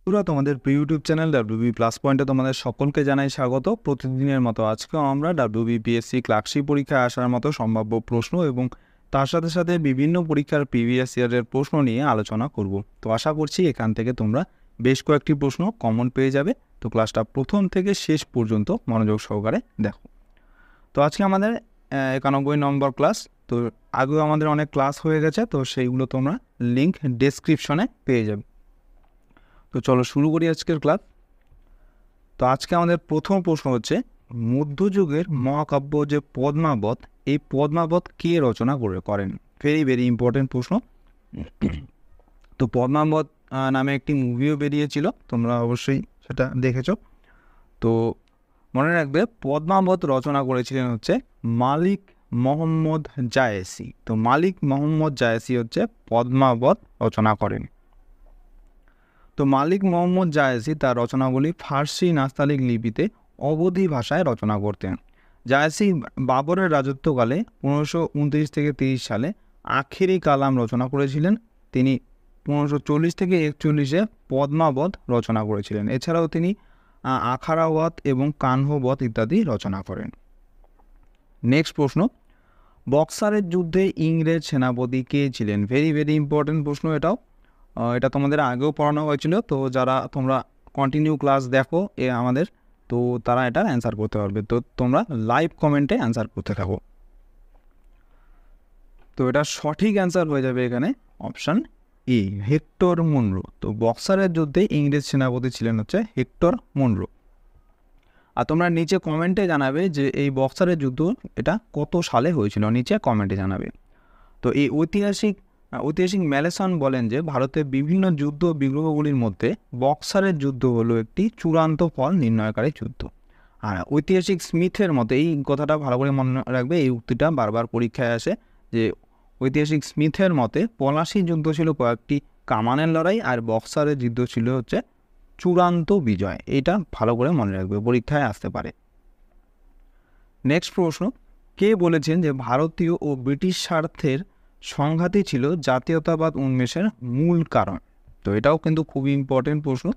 পুরো তোমাদের YouTube channel WB plus পয়েন্টে তোমাদের সকলকে জানাই স্বাগত। প্রতিদিনের মতো আজকেও আমরা ডাব্লিউবিপিএসসি ক্লার্কশিপ পরীক্ষায় আসার মতো সম্ভাব্য প্রশ্ন এবং তার সাথে সাথে বিভিন্ন পরীক্ষার প্রিভিয়াস ইয়ারের প্রশ্ন নিয়ে আলোচনা করব। তো আশা করছি এখান থেকে তোমরা বেশ কয়েকটি প্রশ্ন কমন পেয়ে যাবে। তো ক্লাসটা প্রথম থেকে শেষ পর্যন্ত মনোযোগ সহকারে দেখো। তো আজকে আমাদের 91 নম্বর ক্লাস। তো আগেও আমাদের অনেক ক্লাস হয়ে গেছে, তো সেইগুলো তোমরা লিঙ্ক ডেসক্রিপশনে পেয়ে যাবে। তো চলো শুরু করি আজকের ক্লাস। তো আজকে আমাদের প্রথম প্রশ্ন হচ্ছে, মধ্যযুগের মহাকাব্য যে পদ্মাবত, এই পদ্মাবত কে রচনা করেন? ভেরি ভেরি ইম্পর্টেন্ট প্রশ্ন। তো পদ্মাবত নামে একটি মুভিও বেরিয়েছিল, তোমরা অবশ্যই সেটা দেখেছ। তো মনে রাখবে পদ্মাবত রচনা করেছিলেন হচ্ছে মালিক মোহাম্মদ জায়েসি। তো মালিক মোহাম্মদ জায়েসি হচ্ছে পদ্মাবত রচনা করেন। তো মালিক মোহাম্মদ জায়েসি তার রচনাগুলি ফার্সি নাস্তালিক লিপিতে অবধি ভাষায় রচনা করতেন। জায়েসি বাবরের রাজত্বকালে 1529 থেকে 30 সালে আখেরি কালাম রচনা করেছিলেন। তিনি 1540 থেকে 41-এ পদ্মাবত রচনা করেছিলেন। এছাড়াও তিনি আখারাওয়াত এবং কানহবত ইত্যাদি রচনা করেন। নেক্সট প্রশ্ন, বক্সারের যুদ্ধে ইংরেজ সেনাপতি কে ছিলেন? ভেরি ভেরি ইম্পর্টেন্ট প্রশ্ন এটাও। এটা তোমাদের আগেও পড়ানো হয়েছিল, তো যারা তোমরা কন্টিনিউ ক্লাস দেখো আমাদের, তো তারা এটার অ্যান্সার করতে পারবে। তো তোমরা লাইভ কমেন্টে অ্যান্সার করতে থাকো। তো এটা সঠিক অ্যান্সার হয়ে যাবে এখানে অপশান ই, হেক্টর মুনরো। তো বক্সারের যুদ্ধে ইংরেজ সেনাপতি ছিলেন হচ্ছে হেক্টর মুনরো। আর তোমরা নিচে কমেন্টে জানাবে যে এই বক্সারের যুদ্ধ এটা কত সালে হয়েছিল, নিচে কমেন্টে জানাবে। তো এই ঐতিহাসিক ম্যালেসন বলেন যে ভারতের বিভিন্ন যুদ্ধ বিগ্রহগুলির মধ্যে বক্সারের যুদ্ধ হলো একটি চূড়ান্ত ফল নির্ণয়কারী যুদ্ধ। আর ঐতিহাসিক স্মিথের মতে, এই কথাটা ভালো করে মনে রাখবে, এই উক্তিটা বারবার পরীক্ষায় আসে, যে ঐতিহাসিক স্মিথের মতে পলাশী যুদ্ধ ছিল কয়েকটি কামানের লড়াই, আর বক্সারের যুদ্ধ ছিল হচ্ছে চূড়ান্ত বিজয়। এটা ভালো করে মনে রাখবে, পরীক্ষায় আসতে পারে। নেক্সট প্রশ্ন, কে বলেছেন যে ভারতীয় ও ব্রিটিশ স্বার্থের সংঘাতই ছিল জাতীয়তাবাদ উন্মেষের মূল কারণ? তো এটাও কিন্তু খুবই ইম্পর্টেন্ট প্রশ্ন।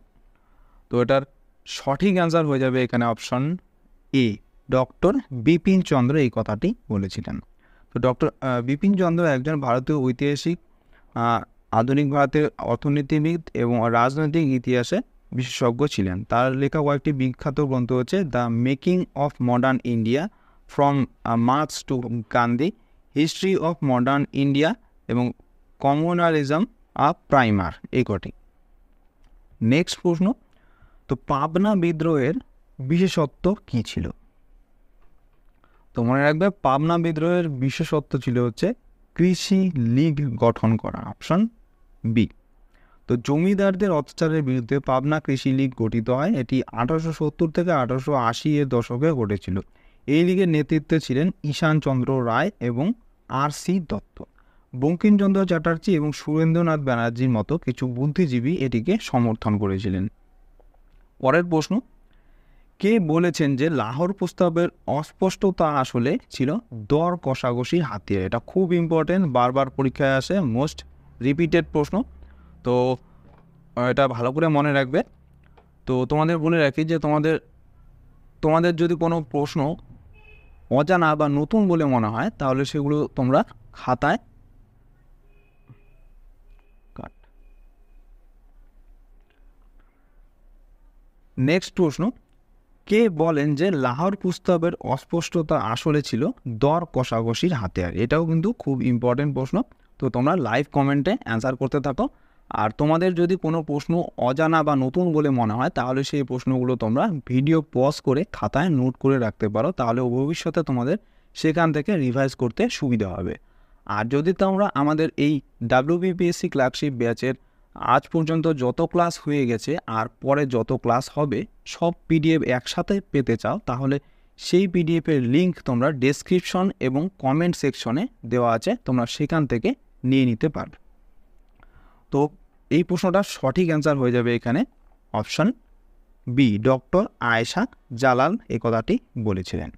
তো এটার সঠিক অ্যান্সার হয়ে যাবে এখানে অপশন এ, ডক্টর বিপিন চন্দ্র এই কথাটি বলেছিলেন। তো ডক্টর বিপিন চন্দ্র একজন ভারতীয় ঐতিহাসিক, আধুনিক ভারতের অর্থনীতিবিদ এবং রাজনৈতিক ইতিহাসে বিশেষজ্ঞ ছিলেন। তার লেখা কয়েকটি বিখ্যাত গ্রন্থ হচ্ছে the making of modern India from Marx to Gandhi, history of modern India এবং কমিউনালিজম আ প্রাইমার, এই কটি। নেক্সট প্রশ্ন, তো পাবনা বিদ্রোহের বিশেষত্ব কী ছিল? তো মনে রাখবে পাবনা বিদ্রোহের বিশেষত্ব ছিল হচ্ছে কৃষি লীগ গঠন করা, অপশন বি। তো জমিদারদের অত্যাচারের বিরুদ্ধে পাবনা কৃষি লীগ গঠিত হয়। এটি 1870 থেকে 1880 এর দশকে ঘটেছিল। এই লীগের নেতৃত্বে ছিলেন ঈশানচন্দ্র রায় এবং আর.সি. দত্ত। বঙ্কিমচন্দ্র চ্যাটার্জি এবং সুরেন্দ্রনাথ ব্যানার্জির মতো কিছু বুদ্ধিজীবী এটিকে সমর্থন করেছিলেন। পরের প্রশ্ন, কে বলেছেন যে লাহোর প্রস্তাবের অস্পষ্টতা আসলে ছিল দর কষাকষির হাতিয়ার? এটা খুব ইম্পর্টেন্ট, বারবার পরীক্ষায় আসে, মোস্ট রিপিটেড প্রশ্ন। তো এটা ভালো করে মনে রাখবে। তো তোমাদের বলে রাখি যে তোমাদের যদি কোনো প্রশ্ন অজানা বা নতুন বলে মনে হয়, তাহলে সেগুলো তোমরা খাতায় নেক্সট প্রশ্ন, কে বলেন যে লাহোর প্রস্তাবের অস্পষ্টতা আসলে ছিল দর কষাকষির হাতিয়ার? এটাও কিন্তু খুব ইম্পর্টেন্ট প্রশ্ন। তো তোমরা লাইভ কমেন্টে অ্যান্সার করতে থাকো। আর তোমাদের যদি কোনো প্রশ্ন অজানা বা নতুন বলে মনে হয়, তাহলে সেই প্রশ্নগুলো তোমরা ভিডিও পজ করে খাতায় নোট করে রাখতে পারো, তাহলে ভবিষ্যতে তোমাদের সেখান থেকে রিভাইজ করতে সুবিধা হবে। আর যদি তোমরা আমাদের এই ডাব্লিউবিপিএসসি ক্লার্কশিপ ব্যাচের আজ পর্যন্ত যত ক্লাস হয়ে গেছে আর পরে যত ক্লাস হবে সব পিডিএফ একসাথে পেতে চাও, তাহলে সেই পিডিএফের লিঙ্ক তোমরা ডেসক্রিপশন এবং কমেন্ট সেকশনে দেওয়া আছে, তোমরা সেখান থেকে নিয়ে নিতে পারবে। তো এই প্রশ্নটার সঠিক অ্যান্সার হয়ে যাবে এখানে option B, doctor Ayesha Jalal এই কথাটি বলেছিলেন।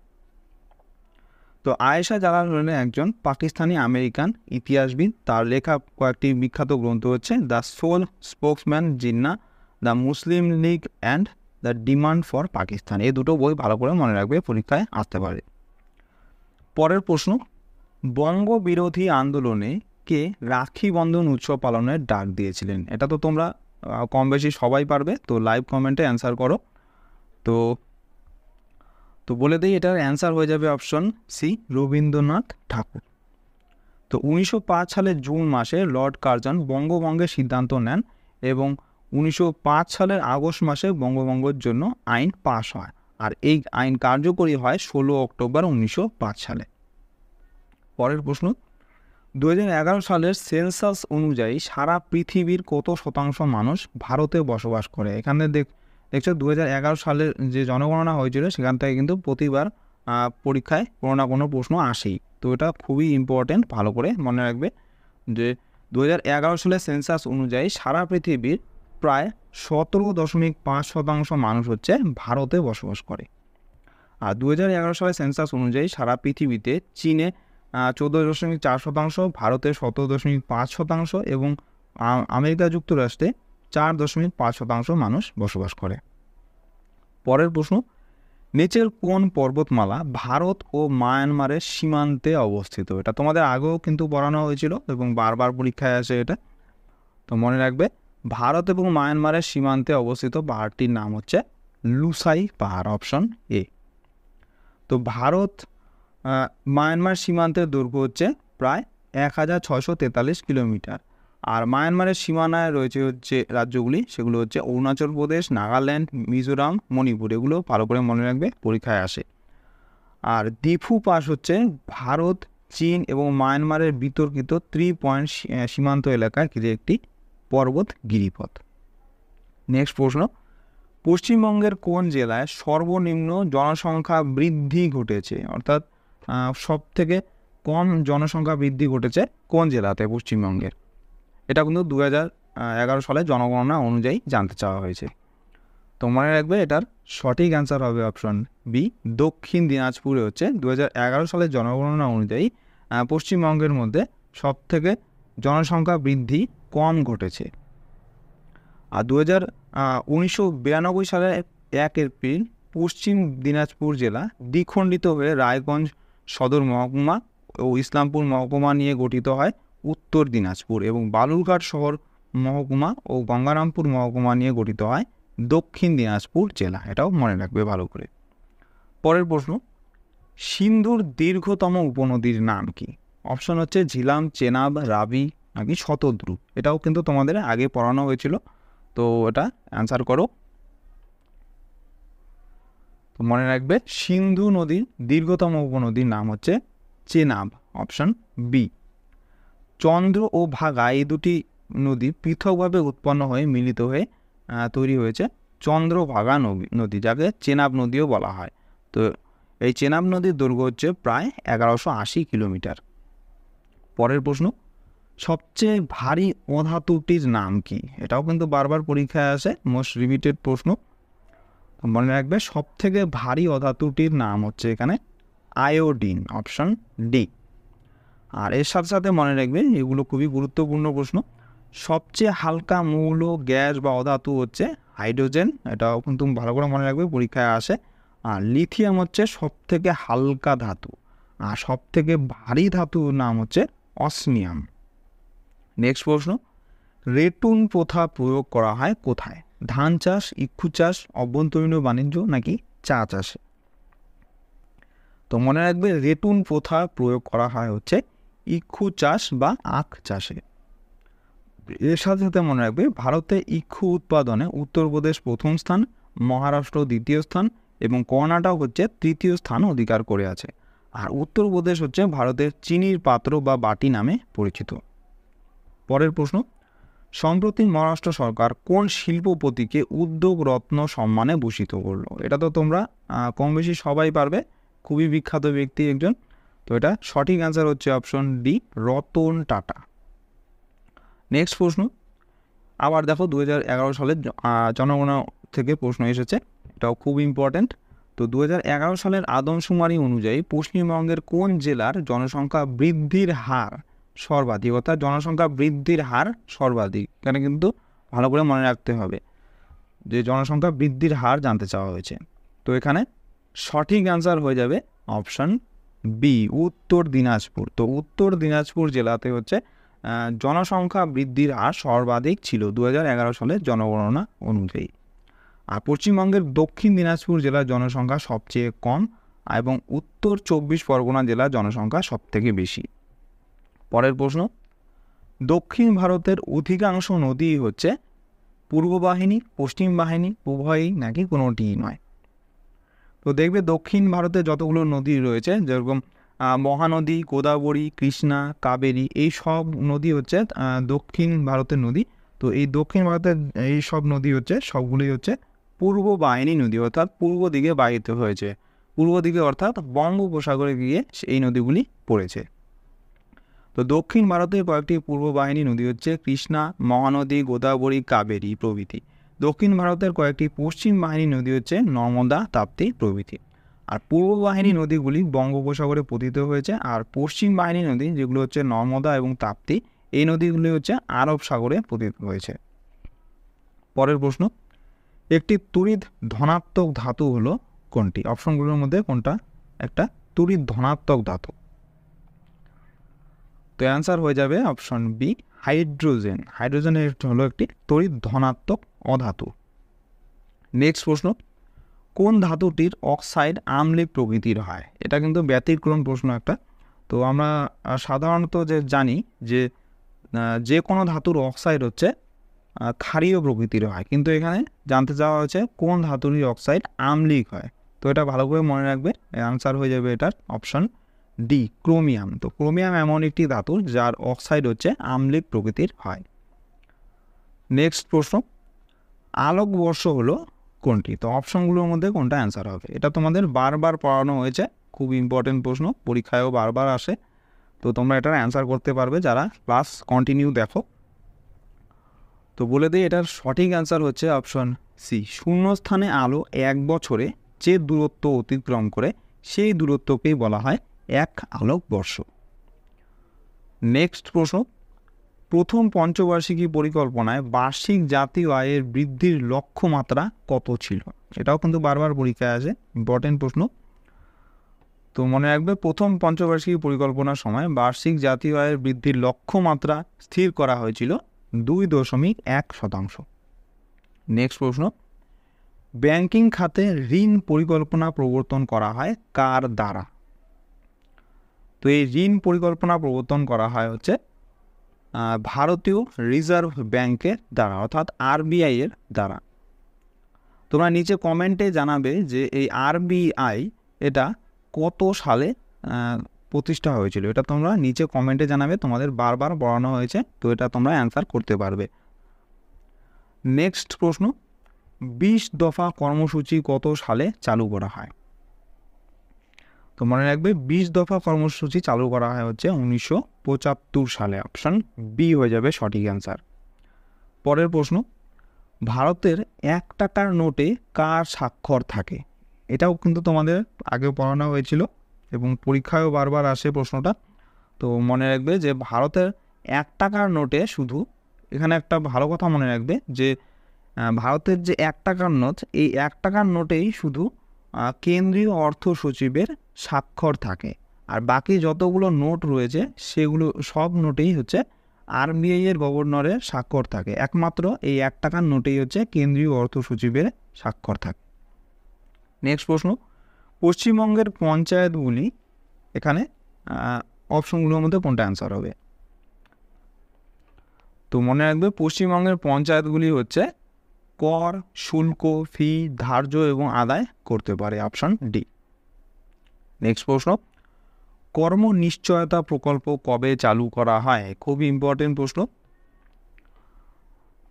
তো আয়েশা জালাল হলেন একজন পাকিস্তানি আমেরিকান ইতিহাসবিদ। তার লেখা কয়েকটি বিখ্যাত গ্রন্থ হচ্ছে the sole spokesman Jinnah, the Muslim League and the demand for Pakistan. এই দুটো বই ভালো করে মনে রাখবে, পরীক্ষায় আসতে পারে। পরের প্রশ্ন, বঙ্গবিরোধী আন্দোলনে কে রাখি বন্ধন উৎসব পালনের ডাক দিয়েছিলেন? এটা তো তোমরা কম বেশি সবাই পারবে, তো লাইভ কমেন্টে অ্যান্সার করো। তো বলে দিই, এটার অ্যান্সার হয়ে যাবে অপশন সি, রবীন্দ্রনাথ ঠাকুর। তো 1905 সালের জুন মাসে লর্ড কার্জন বঙ্গভঙ্গের সিদ্ধান্ত নেন এবং 1905 সালের আগস্ট মাসে বঙ্গভঙ্গের জন্য আইন পাশ হয়, আর এই আইন কার্যকরী হয় 16 অক্টোবর 1905 সালে। পরের প্রশ্ন, 2011 সালের সেন্সাস অনুযায়ী সারা পৃথিবীর কত শতাংশ মানুষ ভারতে বসবাস করে? এখানে দেখছো 2011 সালের যে জনগণনা হয়েছিল সেখান থেকে কিন্তু প্রতিবার পরীক্ষায় কোনো না কোনো প্রশ্ন আসেই, তো এটা খুবই ইম্পর্টেন্ট, ভালো করে মনে রাখবে যে 2011 সালের সেন্সাস অনুযায়ী সারা পৃথিবীর প্রায় 17.5% মানুষ হচ্ছে ভারতে বসবাস করে। আর 2011 সালের সেন্সাস অনুযায়ী সারা পৃথিবীতে চীনে 14.4%, ভারতে 17.5% এবং আমেরিকা যুক্তরাষ্ট্রে 4.5% মানুষ বসবাস করে। পরের প্রশ্ন, নিচের কোন পর্বতমালা ভারত ও মায়ানমারের সীমান্তে অবস্থিত? এটা তোমাদের আগেও কিন্তু পড়ানো হয়েছিল এবং বারবার পরীক্ষায় আসে এটা, তো মনে রাখবে ভারত এবং মায়ানমারের সীমান্তে অবস্থিত পাহাড়টির নাম হচ্ছে লুসাই পাহাড়, অপশন এ। তো ভারত মায়ানমার সীমান্তের দৈর্ঘ্য হচ্ছে প্রায় 1643 কিলোমিটার, আর মায়ানমারের সীমানায় রয়েছে হচ্ছে রাজ্যগুলি, সেগুলো হচ্ছে অরুণাচল প্রদেশ, নাগাল্যান্ড, মিজোরাম, মণিপুর, এগুলো ভালো করে মনে রাখবে, পরীক্ষায় আসে। আর দিফু পাস হচ্ছে ভারত, চীন এবং মায়ানমারের বিতর্কিত 3 পয়েন্ট সীমান্ত এলাকায় ঘিরে একটি পর্বত গিরিপথ। নেক্সট প্রশ্ন, পশ্চিমবঙ্গের কোন জেলায় সর্বনিম্ন জনসংখ্যা বৃদ্ধি ঘটেছে? অর্থাৎ সব থেকে কম জনসংখ্যা বৃদ্ধি ঘটেছে কোন জেলাতে পশ্চিমবঙ্গের? এটা কিন্তু 2011 সালে জনগণনা অনুযায়ী জানতে চাওয়া হয়েছে। তো মনে রাখবে এটার সঠিক অ্যান্সার হবে অপশন বি, দক্ষিণ দিনাজপুরে হচ্ছে 2011 সালের জনগণনা অনুযায়ী পশ্চিমবঙ্গের মধ্যে সব থেকে জনসংখ্যা বৃদ্ধি কম ঘটেছে। আর 1992 সালের 1 এপ্রিল পশ্চিম দিনাজপুর জেলা দ্বিখণ্ডিত হয়ে রায়গঞ্জ সদর মহকুমা ও ইসলামপুর মহকুমা নিয়ে গঠিত হয় উত্তর দিনাজপুর, এবং বালুরঘাট শহর মহকুমা ও গঙ্গারামপুর মহকুমা নিয়ে গঠিত হয় দক্ষিণ দিনাজপুর জেলা, এটাও মনে রাখবে ভালো করে। পরের প্রশ্ন, সিন্ধুর দীর্ঘতম উপনদীর নাম কি? অপশন হচ্ছে ঝিলাম, চেনাব, রাবি নাকি শতদ্রু। এটাও কিন্তু তোমাদের আগে পড়ানো হয়েছিল, তো এটা অ্যান্সার করো। তো মনে রাখবে সিন্ধু নদীর দীর্ঘতম উপনদীর নাম হচ্ছে চেনাব, অপশন বি। চন্দ্র ও ভাগা এই দুটি নদী পৃথকভাবে উৎপন্ন হয়ে মিলিত হয়ে তৈরি হয়েছে চন্দ্রভাগা নদী, যাকে চেনাব নদীও বলা হয়। তো এই চেনাব নদীর দৈর্ঘ্য হচ্ছে প্রায় 1180 কিলোমিটার। পরের প্রশ্ন, সবচেয়ে ভারী অধাতুটির নাম কি? এটাও কিন্তু বারবার পরীক্ষায় আসে, মোস্ট রিপিটেড প্রশ্ন। মনে রাখবে সব থেকে ভারী অধাতুটির নাম হচ্ছে এখানে আয়োডিন, অপশন ডি। আর এর সাথে সাথে মনে রাখবে এগুলো খুবই গুরুত্বপূর্ণ প্রশ্ন, সবচেয়ে হালকা মৌল, গ্যাস বা অধাতু হচ্ছে হাইড্রোজেন, এটাও কিন্তু ভালো করে মনে রাখবে, পরীক্ষায় আসে। আর লিথিয়াম হচ্ছে সব থেকে হালকা ধাতু, আর সব থেকে ভারী ধাতুর নাম হচ্ছে অসমিয়াম। নেক্সট প্রশ্ন, রেটুন প্রথা প্রয়োগ করা হয় কোথায়? ধান চাষ, ইক্ষু চাষ, অভ্যন্তরীণ বাণিজ্য নাকি চা চাষে? তো মনে রাখবে রেটুন প্রথা প্রয়োগ করা হয় হচ্ছে ইক্ষু চাষ বা আখ চাষে। এর সাথে সাথে মনে রাখবে ভারতে ইক্ষু উৎপাদনে উত্তরপ্রদেশ প্রথম স্থান, মহারাষ্ট্র দ্বিতীয় স্থান এবং কর্ণাটক হচ্ছে তৃতীয় স্থান অধিকার করে আছে। আর উত্তরপ্রদেশ হচ্ছে ভারতের চিনির পাত্র বা বাটি নামে পরিচিত। পরের প্রশ্ন, সম্প্রতি মহারাষ্ট্র সরকার কোন শিল্পপতিকে উদ্যোগ রত্ন সম্মানে ভূষিত করলো? এটা তো তোমরা কম বেশি সবাই পারবে, খুবই বিখ্যাত ব্যক্তি একজন। তো এটা সঠিক অ্যান্সার হচ্ছে option D, Ratan Tata. Next প্রশ্ন, আবার দেখো 2011 সালের জনগণনা থেকে প্রশ্ন এসেছে, এটাও খুব ইম্পর্ট্যান্ট। তো 2011 সালের আদমশুমারি অনুযায়ী পশ্চিমবঙ্গের কোন জেলার জনসংখ্যা বৃদ্ধির হার সর্বাধিক? অর্থাৎ জনসংখ্যা বৃদ্ধির হার সর্বাধিক, এখানে কিন্তু ভালো করে মনে রাখতে হবে। যে জনসংখ্যা বৃদ্ধির হার জানতে চাওয়া হয়েছে। তো এখানে সঠিক অ্যান্সার হয়ে যাবে অপশান বি, উত্তর দিনাজপুর। তো উত্তর দিনাজপুর জেলাতে হচ্ছে জনসংখ্যা বৃদ্ধির হার সর্বাধিক ছিল 2011 সালের জনগণনা অনুযায়ী। আর পশ্চিমবঙ্গের দক্ষিণ দিনাজপুর জেলার জনসংখ্যা সবচেয়ে কম এবং উত্তর 24 পরগনা জেলার জনসংখ্যা সবথেকে বেশি। পরের প্রশ্ন, দক্ষিণ ভারতের অধিকাংশ নদী হচ্ছে পূর্ব বাহিনী, পশ্চিম বাহিনী, উভয়ই নাকি কোনোটিই নয়? তো দেখবে দক্ষিণ ভারতে যতগুলো নদী রয়েছে, যেরকম মহানদী, গোদাবরী, কৃষ্ণা, কাবেরী, এই সব নদী হচ্ছে দক্ষিণ ভারতের নদী। তো এই দক্ষিণ ভারতের এই সব নদী হচ্ছে সবগুলোই হচ্ছে পূর্ব বাহিনী নদী, অর্থাৎ পূর্ব দিকে বাহিত হয়েছে, পূর্ব দিকে অর্থাৎ বঙ্গোপসাগরে গিয়ে এই নদীগুলি পড়েছে। তো দক্ষিণ ভারতের কয়েকটি পূর্ব বাহিনী নদী হচ্ছে কৃষ্ণা, মহানদী, গোদাবরী, কাবেরী প্রভৃতি। দক্ষিণ ভারতের কয়েকটি পশ্চিম বাহিনী নদী হচ্ছে নর্মদা, তাপ্তি প্রভৃতি। আর পূর্ব বাহিনী নদীগুলি বঙ্গোপসাগরে পতিত হয়েছে, আর পশ্চিম বাহিনী নদী যেগুলো হচ্ছে নর্মদা এবং তাপ্তি, এই নদীগুলি হচ্ছে আরব সাগরে পতিত হয়েছে। পরের প্রশ্ন, একটি তড়িৎ ধনাত্মক ধাতু হলো কোনটি? অপশনগুলোর মধ্যে কোনটা একটা তড়িৎ ধনাত্মক ধাতু? তো অ্যান্সার হয়ে যাবে অপশন বি, হাইড্রোজেন। হাইড্রোজেন হলো একটি তড়িৎ ধনাত্মক অধাতু। নেক্সট প্রশ্ন, কোন ধাতুটির অক্সাইড আম্লিক প্রকৃতির হয়? এটা কিন্তু ব্যতিক্রম প্রশ্ন একটা। তো আমরা সাধারণত জানি যে কোনো ধাতুর অক্সাইড হচ্ছে ক্ষারীয় প্রকৃতির হয়, কিন্তু এখানে জানতে চাওয়া হয়েছে কোন ধাতুটির অক্সাইড আম্লিক হয়। তো এটা ভালো করে মনে রাখবে, অ্যান্সার হয়ে যাবে এটার অপশন ডি, ক্রোমিয়াম। তো ক্রোমিয়াম এমন একটি ধাতু যার অক্সাইড হচ্ছে আম্লিক প্রকৃতির হয়। নেক্সট প্রশ্ন, আলোকবর্ষ হলো কোনটি? তো অপশনগুলোর মধ্যে কোনটা অ্যান্সার হবে? এটা তোমাদের বারবার পড়ানো হয়েছে, খুব ইম্পর্টেন্ট প্রশ্ন, পরীক্ষায়ও বারবার আসে। তো তোমরা এটার অ্যান্সার করতে পারবে যারা ক্লাস কন্টিনিউ দেখো। তো বলে দিই, এটার সঠিক অ্যান্সার হচ্ছে অপশন সি, শূন্যস্থানে আলো 1 বছরে যে দূরত্ব অতিক্রম করে সেই দূরত্বকেই বলা হয় 1 আলোকবর্ষ। নেক্সট প্রশ্ন, প্রথম পঞ্চবার্ষিকী পরিকল্পনায় বার্ষিক জাতীয় আয়ের বৃদ্ধির লক্ষ্যমাত্রা কত ছিল? এটাও কিন্তু বারবার পরীক্ষায় আসে, ইম্পর্টেন্ট প্রশ্ন। তো মনে রাখবে, প্রথম পঞ্চবার্ষিকী পরিকল্পনার সময় বার্ষিক জাতীয় আয়ের বৃদ্ধির লক্ষ্যমাত্রা স্থির করা হয়েছিল 2.1%। নেক্সট প্রশ্ন, ব্যাংকিং খাতে ঋণ পরিকল্পনা প্রবর্তন করা হয় কার দ্বারা? তো এই ঋণ পরিকল্পনা প্রবর্তন করা হয় হচ্ছে ভারতীয় রিজার্ভ ব্যাংকের দ্বারা, অর্থাৎ আরবিআই এর দ্বারা। তোমরা নিচে কমেন্টে জানাবে যে এই আরবিআই এটা কত সালে প্রতিষ্ঠা হয়েছিল, এটা তোমরা নিচে কমেন্টে জানাবে, তোমাদের বারবার পড়ানো হয়েছে, তো এটা তোমরা অ্যান্সার করতে পারবে। নেক্সট প্রশ্ন, 20 দফা কর্মসূচি কত সালে চালু করা হয়? তো মনে রাখবে, 20 দফা কর্মসূচি চালু করা হয় হচ্ছে 1975 সালে। অপশন বি হয়ে যাবে সঠিক অ্যান্সার। পরের প্রশ্ন, ভারতের 1 টাকার নোটে কার স্বাক্ষর থাকে? এটাও কিন্তু তোমাদের আগে পড়ানো হয়েছিল এবং পরীক্ষায়ও বারবার আসে প্রশ্নটা। তো মনে রাখবে যে ভারতের 1 টাকার নোটে শুধু, এখানে একটা ভালো কথা মনে রাখবে যে ভারতের যে 1 টাকার নোট, এই 1 টাকার নোটেই শুধু কেন্দ্রীয় অর্থ সচিবের স্বাক্ষর থাকে, আর বাকি যতগুলো নোট রয়েছে সেগুলো সব নোটেই হচ্ছে আরবিআই এর গভর্নরের স্বাক্ষর থাকে। একমাত্র এই 1 টাকার নোটেই হচ্ছে কেন্দ্রীয় অর্থ সচিবের স্বাক্ষর থাকে। নেক্সট প্রশ্ন, পশ্চিমবঙ্গের পঞ্চায়েতগুলি, এখানে অপশনগুলোর মধ্যে কোনটা অ্যান্সার হবে? তো মনে রাখবে, পশ্চিমবঙ্গের পঞ্চায়েতগুলি হচ্ছে কর, শুল্ক, ফি ধার্য এবং আদায় করতে পারে। Option D. নেক্সট প্রশ্ন, কর্ম নিশ্চয়তা প্রকল্প কবে চালু করা হয়? খুবই ইম্পর্টেন্ট প্রশ্ন।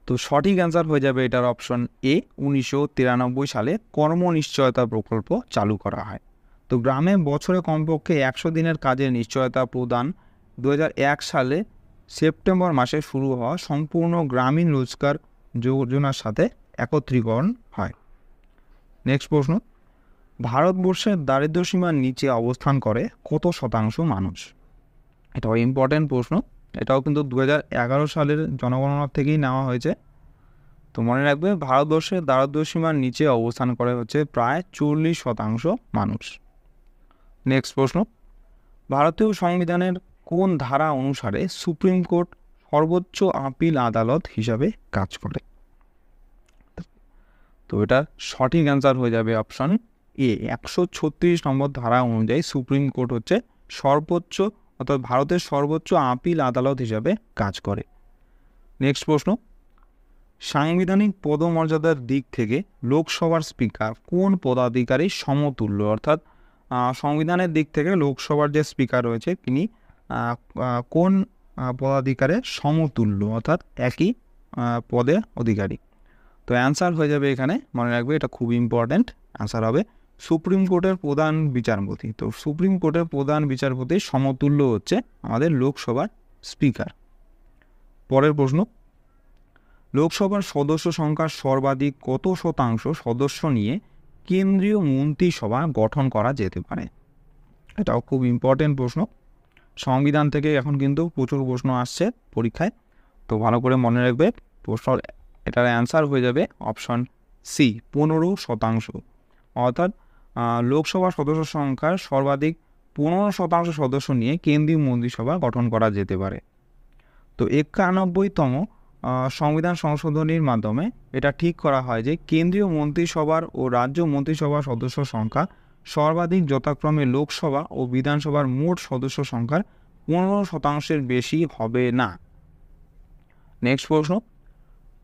তো সঠিক অ্যান্সার হয়ে যাবে এটার অপশন এ, 1993 সালে কর্ম নিশ্চয়তা প্রকল্প চালু করা হয়। তো গ্রামে বছরে কমপক্ষে 100 দিনের কাজের নিশ্চয়তা প্রদান 2001 সালে সেপ্টেম্বর মাসে শুরু হওয়া সম্পূর্ণ গ্রামীণ রোজগার যোজনার সাথে একত্রীকরণ হয়। নেক্সট প্রশ্ন, ভারতবর্ষের দারিদ্র্যসীমার নিচে অবস্থান করে কত শতাংশ মানুষ? এটাও ইম্পর্টেন্ট প্রশ্ন, এটাও কিন্তু 2011 সালের জনগণনা থেকেই নেওয়া হয়েছে। তো মনে রাখবে ভারতবর্ষের দারিদ্র্যসীমার নিচে অবস্থান করে হচ্ছে প্রায় 40% মানুষ। নেক্সট প্রশ্ন, ভারতীয় সংবিধানের কোন ধারা অনুসারে সুপ্রিম কোর্ট সর্বোচ্চ আপিল আদালত হিসাবে কাজ করে? তো এটার সঠিক অ্যান্সার হয়ে যাবে অপশন এ, 136 নম্বর ধারা অনুযায়ী সুপ্রিম কোর্ট হচ্ছে সর্বোচ্চ অর্থাৎ ভারতের সর্বোচ্চ আপিল আদালত হিসাবে কাজ করে। নেক্সট প্রশ্ন, সাংবিধানিক পদমর্যাদার দিক থেকে লোকসভার স্পিকার কোন পদাধিকারীর সমতুল্য? অর্থাৎ সংবিধানের দিক থেকে লোকসভার যে স্পিকার রয়েছে তিনি কোন পদাধিকারের সমতুল্য অর্থাৎ একই পদে অধিকারী? তো অ্যান্সার হয়ে যাবে এখানে, মনে রাখবে এটা খুব ইম্পর্ট্যান্ট, অ্যান্সার হবে সুপ্রিম কোর্টের প্রধান বিচারপতি। তো সুপ্রিম কোর্টের প্রধান বিচারপতির সমতুল্য হচ্ছে আমাদের লোকসভার স্পিকার। পরের প্রশ্ন, লোকসভার সদস্য সংখ্যার সর্বাধিক কত শতাংশ সদস্য নিয়ে কেন্দ্রীয় মন্ত্রিসভা গঠন করা যেতে পারে? এটাও খুব ইম্পর্টেন্ট প্রশ্ন, সংবিধান থেকে এখন কিন্তু প্রচুর প্রশ্ন আসছে পরীক্ষায়, তো ভালো করে মনে রাখবে প্রশ্ন। এটার অ্যান্সার হয়ে যাবে অপশন সি, 15%। অর্থাৎ লোকসভা সদস্য সংখ্যার সর্বাধিক 15% সদস্য নিয়ে কেন্দ্রীয় মন্ত্রিসভা গঠন করা যেতে পারে। তো 91তম সংবিধান সংশোধনীর মাধ্যমে এটা ঠিক করা হয় যে কেন্দ্রীয় মন্ত্রিসভার ও রাজ্য মন্ত্রিসভার সদস্য সংখ্যা সর্বাধিক যথাক্রমে লোকসভা ও বিধানসভার মোট সদস্য সংখ্যার 15%-এর বেশি হবে না। নেক্সট প্রশ্ন,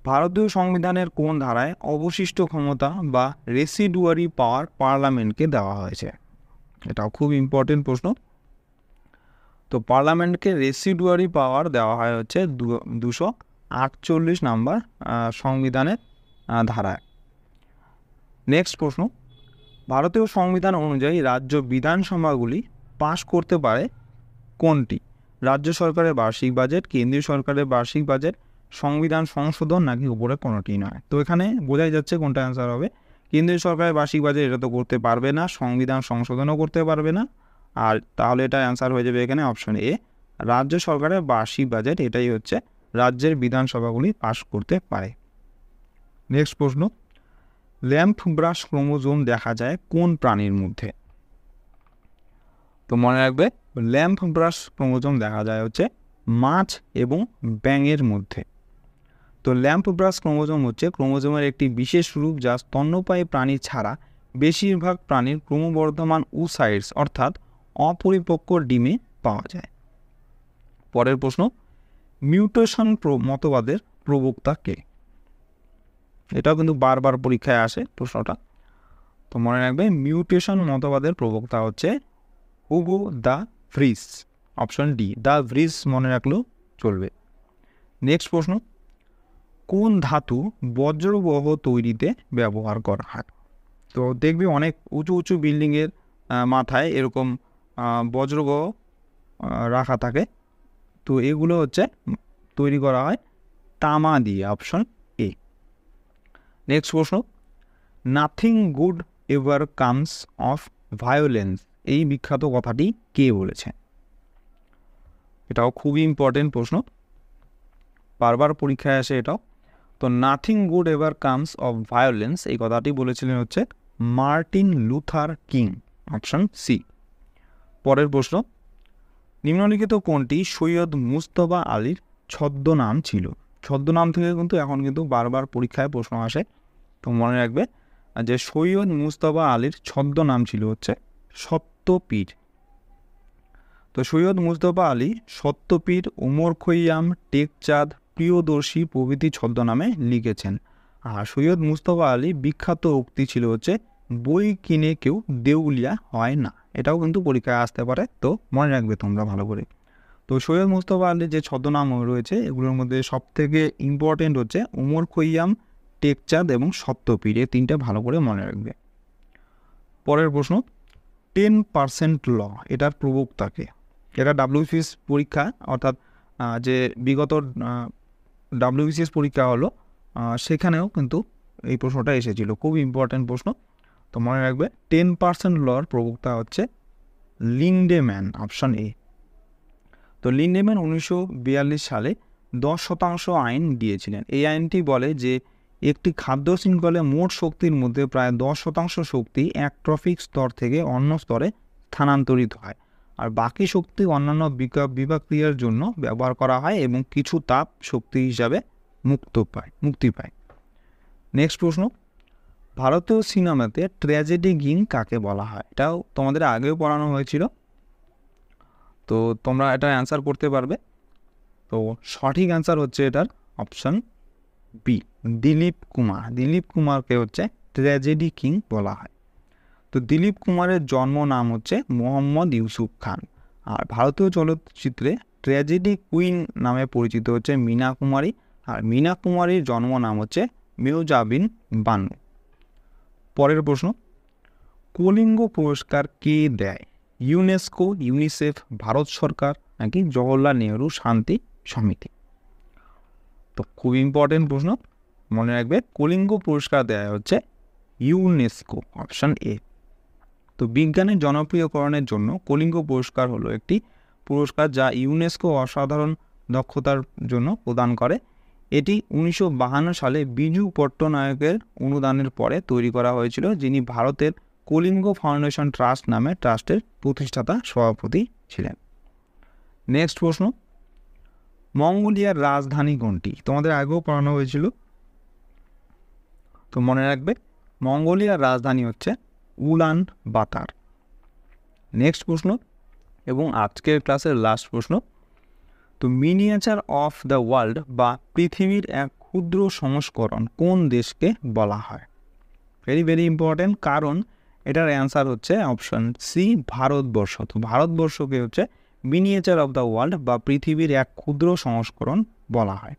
ভারতীয় সংবিধানের কোন ধারায় অবশিষ্ট ক্ষমতা বা রেসিডুয়ারি পাওয়ার পার্লামেন্টকে দেওয়া হয়েছে? এটাও খুব ইম্পর্টেন্ট প্রশ্ন। তো পার্লামেন্টকে রেসিডুয়ারি পাওয়ার দেওয়া হয় হচ্ছে 248 নম্বর সংবিধানের ধারায়। নেক্সট প্রশ্ন, ভারতীয় সংবিধান অনুযায়ী রাজ্য বিধানসভাগুলি পাশ করতে পারে কোনটি? রাজ্য সরকারের বার্ষিক বাজেট, কেন্দ্রীয় সরকারের বার্ষিক বাজেট, সংবিধান সংশোধন, নাকি উপরে কোনোটি নয়? তো এখানে বোঝাই যাচ্ছে কোনটা অ্যান্সার হবে। কেন্দ্রীয় সরকারের বার্ষিক বাজেট এটা তো করতে পারবে না, সংবিধান সংশোধনও করতে পারবে না, আর তাহলে এটা অ্যান্সার হয়ে যাবে এখানে অপশন এ, রাজ্য সরকারের বার্ষিক বাজেট এটাই হচ্ছে রাজ্যের বিধানসভাগুলি পাশ করতে পারে। নেক্সট প্রশ্ন, ল্যাম্প ব্রাশ ক্রোমোজোম দেখা যায় কোন প্রাণীর মধ্যে? তো মনে রাখবে ল্যাম্প ব্রাশ ক্রোমোজোম দেখা যায় হচ্ছে মাছ এবং ব্যাঙের মধ্যে। তো ল্যাম্প ব্রাশ ক্রোমোজোম হচ্ছে ক্রোমোজোমের একটি বিশেষ রূপ যা স্তন্যপায়ী প্রাণী ছাড়া বেশিরভাগ প্রাণীর ক্রমবর্ধমান উসাইডস অর্থাৎ অপরিপক্ক ডিমে পাওয়া যায়। পরের প্রশ্ন, মিউটেশন মতবাদের প্রবক্তা কে? এটাও কিন্তু বারবার পরীক্ষায় আসে প্রশ্নটা, তো মনে রাখবে মিউটেশন মতবাদের প্রবক্তা হচ্ছে Hugo the Vries, option D, the Vries মনে রাখলেও চলবে। নেক্সট প্রশ্ন, কোন ধাতু বজ্রবহ তৈরিতে ব্যবহার করা হয়? তো দেখবি অনেক উঁচু উঁচু বিল্ডিংয়ের মাথায় এরকম বজ্রবহ রাখা থাকে, তো এগুলো হচ্ছে তৈরি করা হয় তামা দিয়ে, অপশন এ। নেক্সট প্রশ্ন, nothing good ever comes of violence, এই বিখ্যাত কথাটি কে বলেছে? এটাও খুবই ইম্পর্টেন্ট প্রশ্ন, বারবার পরীক্ষায় আসে এটাও। তো nothing good ever comes of violence এই কথাটি বলেছিলেন হচ্ছে Martin Luther King, option C. পরের প্রশ্ন, নিম্নলিখিত কোনটি সৈয়দ মুজতবা আলীর ছদ্মনাম ছিল? ছদ্মনাম থেকে কিন্তু এখন কিন্তু বারবার পরীক্ষায় প্রশ্ন আসে, তো মনে রাখবে যে সৈয়দ মুজতবা আলীর ছদ্মনাম ছিল হচ্ছে সত্যপীর। তো সৈয়দ মুজতবা আলী সত্যপীর, ওমর খৈয়াম, টেকচাঁদ, প্রিয়দর্শী প্রভৃতি ছদ্মনামে লিখেছেন। আর সৈয়দ মুজতবা আলী বিখ্যাত উক্তি ছিল হচ্ছে বই কিনে কেউ দেউলিয়া হয় না, এটাও কিন্তু পরীক্ষায় আসতে পারে, তো মনে রাখবে তোমরা ভালো করে। তো সৈয়দ মুজতবা আলীর যে ছদ্মনাম রয়েছে এগুলোর মধ্যে সবথেকে ইম্পর্টেন্ট হচ্ছে ওমর খৈয়াম, টেকচাঁদ এবং সত্যপীর, এই তিনটে ভালো করে মনে রাখবে। পরের প্রশ্ন, 10% ল এটার প্রবক্তাকে? এটা ডাব্লিউবিসিএস পরীক্ষা অর্থাৎ যে বিগত ডাব্লিউবিসিএস পরীক্ষা হলো সেখানেও কিন্তু এই প্রশ্নটা এসেছিল, খুব ইম্পর্ট্যান্ট প্রশ্ন, তো মনে রাখবে 10% লর প্রবক্তা হচ্ছে লিন্ডেম্যান, অপশন এ। তো লিন্ডেম্যান 1942 সালে 10% আইন দিয়েছিলেন। এই আইনটি বলে যে একটি খাদ্য শৃঙ্খলে মোট শক্তির মধ্যে প্রায় 10% শক্তি এক ট্রফিক স্তর থেকে অন্য স্তরে স্থানান্তরিত হয়, আর বাকি শক্তি অন্যান্য বিপাক্রিয়ার জন্য ব্যবহার করা হয় এবং কিছু তাপ শক্তি হিসাবে মুক্তি পায়। নেক্সট প্রশ্ন, ভারতীয় সিনেমাতে ট্র্যাজেডি কিং কাকে বলা হয়? এটাও তোমাদের আগেও পড়ানো হয়েছিল, তো তোমরা এটা অ্যান্সার করতে পারবে। তো সঠিক অ্যান্সার হচ্ছে এটার অপশান বি, দিলীপ কুমার। দিলীপ কুমারকে হচ্ছে ট্র্যাজেডি কিং বলা হয়। তো দিলীপ কুমারের জন্ম নাম হচ্ছে মোহাম্মদ ইউসুফ খান, আর ভারতীয় চলচ্চিত্রে ট্র্যাজেডি কুইন নামে পরিচিত হচ্ছে মীনা কুমারী, আর মীনা কুমারীর জন্ম নাম হচ্ছে মেহজাবিন বানু। পরের প্রশ্ন, কলিঙ্গ পুরস্কার কে দেয়? ইউনেস্কো, ইউনিসেফ, ভারত সরকার নাকি জওহরলাল নেহরু শান্তি সমিতি? তো খুব ইম্পর্টেন্ট প্রশ্ন, মনে রাখবে কলিঙ্গ পুরস্কার দেওয়া হচ্ছে ইউনেস্কো, অপশান এ। তো বিজ্ঞানের জনপ্রিয়করণের জন্য কলিঙ্গ পুরস্কার হলো একটি পুরস্কার যা ইউনেস্কো অসাধারণ দক্ষতার জন্য প্রদান করে। এটি 1952 সালে বিজু পট্টনায়কের অনুদানের পরে তৈরি করা হয়েছিল, যিনি ভারতের কলিঙ্গ ফাউন্ডেশন ট্রাস্ট নামে ট্রাস্টের প্রতিষ্ঠাতা সভাপতি ছিলেন। নেক্সট প্রশ্ন, মঙ্গোলিয়ার রাজধানী কোনটি? তোমাদের আগেও পড়ানো হয়েছিল, তো মনে রাখবে মঙ্গোলিয়ার রাজধানী হচ্ছে উলান বাতার। নেক্সট প্রশ্ন এবং আজকের ক্লাসের লাস্ট প্রশ্ন, তো মিনিয়েচার অফ দ্য ওয়ার্ল্ড বা পৃথিবীর এক ক্ষুদ্র সংস্করণ কোন দেশকে বলা হয়? ভেরি ভেরি ইম্পর্টেন্ট, কারণ এটার অ্যান্সার হচ্ছে অপশান সি, ভারতবর্ষ। তো ভারতবর্ষকে হচ্ছে মিনিয়েচার অফ দ্য ওয়ার্ল্ড বা পৃথিবীর এক ক্ষুদ্র সংস্করণ বলা হয়।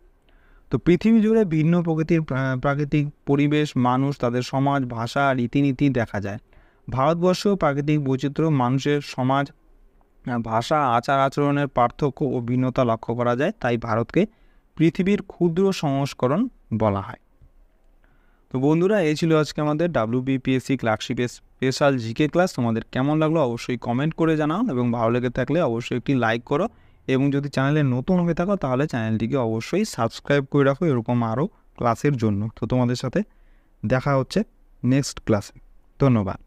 তো পৃথিবী জুড়ে ভিন্ন প্রকৃতির প্রাকৃতিক পরিবেশ, মানুষ, তাদের সমাজ, ভাষা, রীতিনীতি দেখা যায়। ভারতবর্ষ প্রাকৃতিক বৈচিত্র্য, মানুষের সমাজ, ভাষা, আচার আচরণের পার্থক্য ও ভিন্নতা লক্ষ্য করা যায়, তাই ভারতকে পৃথিবীর ক্ষুদ্র সংস্করণ বলা হয়। তো বন্ধুরা, এই ছিল আজকে আমাদের WBPSC ক্লার্কশিপের স্পেশাল জিকে ক্লাস। তোমাদের কেমন লাগলো অবশ্যই কমেন্ট করে জানাও, এবং ভালো লেগে থাকলে অবশ্যই একটি লাইক করো, এবং যদি চ্যানেলে নতুন হয়ে থাকো তাহলে চ্যানেলটিকে অবশ্যই সাবস্ক্রাইব করে রাখো এরকম আরও ক্লাসের জন্য। তো তোমাদের সাথে দেখা হচ্ছে নেক্সট ক্লাসে। ধন্যবাদ।